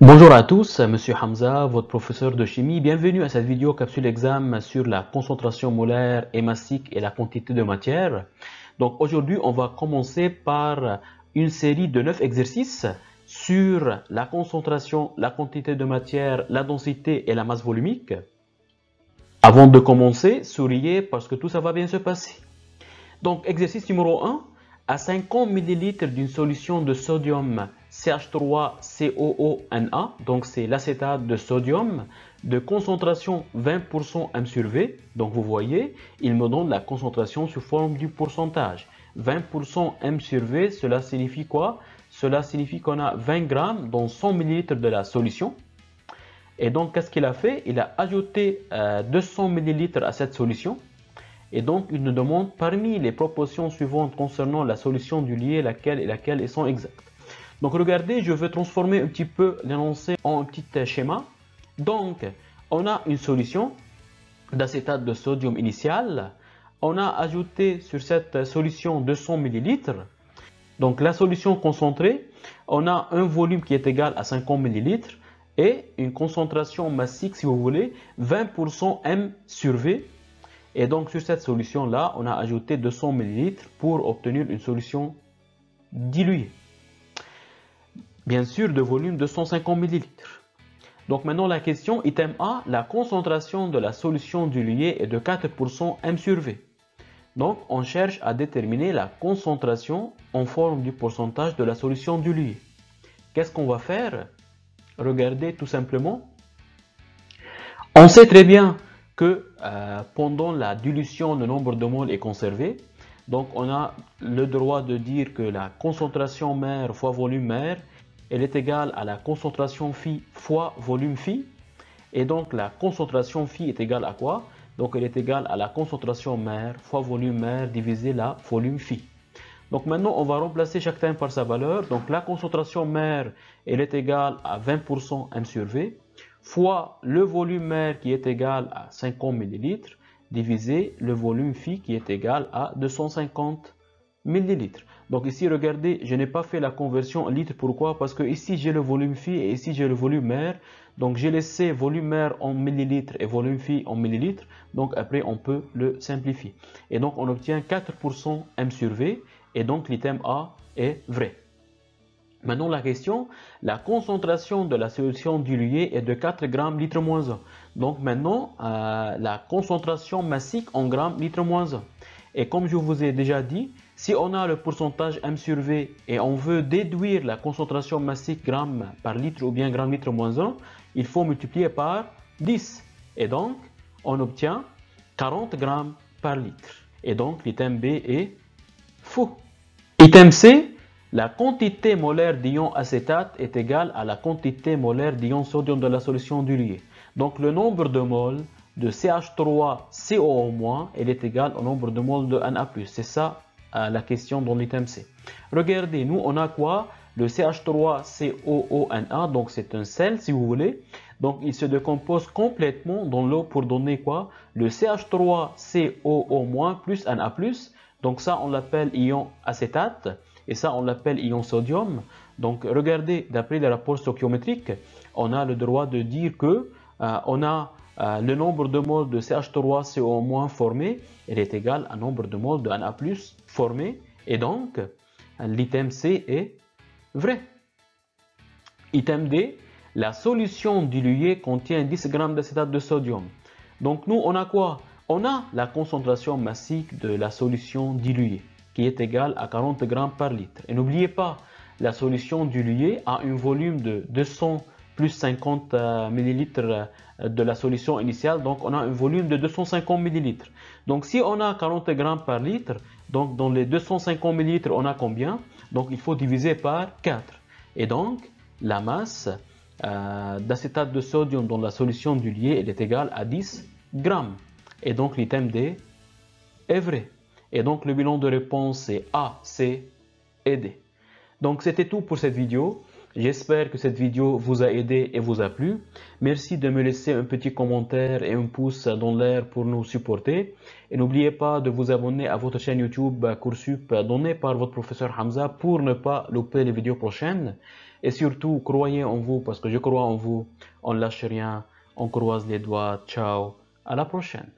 Bonjour à tous, Monsieur Hamza, votre professeur de chimie. Bienvenue à cette vidéo capsule examen sur la concentration molaire et massique et la quantité de matière. Donc aujourd'hui, on va commencer par une série de 9 exercices sur la concentration, la quantité de matière, la densité et la masse volumique. Avant de commencer, souriez parce que tout ça va bien se passer. Donc exercice numéro 1, à 50 ml d'une solution de sodium CH3COONa, donc c'est l'acétate de sodium, de concentration 20% m sur V. Donc vous voyez, il me donne la concentration sous forme du pourcentage. 20% m sur V, cela signifie quoi? Cela signifie qu'on a 20 grammes dans 100 ml de la solution. Et donc qu'est-ce qu'il a fait? Il a ajouté 200 ml à cette solution. Et donc, il nous demande parmi les proportions suivantes concernant la solution du lié, laquelle et laquelle elles sont exactes. Donc, regardez, je veux transformer un petit peu l'énoncé en un petit schéma. Donc, on a une solution d'acétate de sodium initial. On a ajouté sur cette solution 200 ml. Donc, la solution concentrée, on a un volume qui est égal à 50 ml et une concentration massique, si vous voulez, 20% m sur V. Et donc sur cette solution-là, on a ajouté 200 ml pour obtenir une solution diluée. Bien sûr, de volume de 150 ml. Donc maintenant la question, item A, la concentration de la solution diluée est de 4% m sur V. Donc on cherche à déterminer la concentration en forme du pourcentage de la solution diluée. Qu'est-ce qu'on va faire? Regardez tout simplement. On sait très bien que pendant la dilution, le nombre de moles est conservé. Donc on a le droit de dire que la concentration mère fois volume mère, elle est égale à la concentration phi fois volume phi. Et donc la concentration phi est égale à quoi? Donc elle est égale à la concentration mère fois volume mère divisé la volume phi. Donc maintenant on va remplacer chaque terme par sa valeur. Donc la concentration mère, elle est égale à 20% m sur V, fois le volume mère qui est égal à 50 ml, divisé le volume phi qui est égal à 250 ml. Donc ici, regardez, je n'ai pas fait la conversion en litres. Pourquoi? Parce que ici, j'ai le volume phi et ici, j'ai le volume mère. Donc j'ai laissé volume mère en millilitres et volume phi en millilitres. Donc après, on peut le simplifier. Et donc, on obtient 4% m sur V. Et donc, l'item A est vrai. Maintenant, la question, la concentration de la solution diluée est de 4 grammes litre moins 1. Donc maintenant, la concentration massique en grammes litre moins 1. Et comme je vous ai déjà dit, si on a le pourcentage m sur V et on veut déduire la concentration massique gramme par litre ou bien gramme litre moins 1, il faut multiplier par 10. Et donc, on obtient 40 grammes par litre. Et donc, l'item B est faux. Item C, la quantité molaire d'ion acétate est égale à la quantité molaire d'ion sodium de la solution diluée. Donc le nombre de moles de CH3COO- elle est égal au nombre de moles de Na+. C'est ça la question dans l'item C. Regardez, nous on a quoi? Le CH3COONa, donc c'est un sel si vous voulez. Donc il se décompose complètement dans l'eau pour donner quoi? Le CH3COO- plus Na+. Donc ça on l'appelle ion acétate. Et ça, on l'appelle ion sodium. Donc, regardez, d'après les rapports stoichiométriques, on a le droit de dire que on a le nombre de moles de CH3CO- formé, elle est égal au nombre de moles de Na+ formé. Et donc, l'item C est vrai. Item D, la solution diluée contient 10 g d'acétate de sodium. Donc, nous, on a quoi? On a la concentration massique de la solution diluée, qui est égale à 40 grammes par litre. Et n'oubliez pas, la solution diluée a un volume de 200 plus 50 ml de la solution initiale, donc on a un volume de 250 ml. Donc si on a 40 grammes par litre, donc dans les 250 ml, on a combien? Donc il faut diviser par 4. Et donc la masse d'acétate de sodium dans la solution diluée, elle est égale à 10 grammes. Et donc l'item D est vrai. Et donc le bilan de réponse c'est A, C et D. Donc c'était tout pour cette vidéo. J'espère que cette vidéo vous a aidé et vous a plu. Merci de me laisser un petit commentaire et un pouce dans l'air pour nous supporter. Et n'oubliez pas de vous abonner à votre chaîne YouTube Coursup donnée par votre professeur Hamza pour ne pas louper les vidéos prochaines. Et surtout, croyez en vous parce que je crois en vous. On lâche rien, on croise les doigts. Ciao, à la prochaine.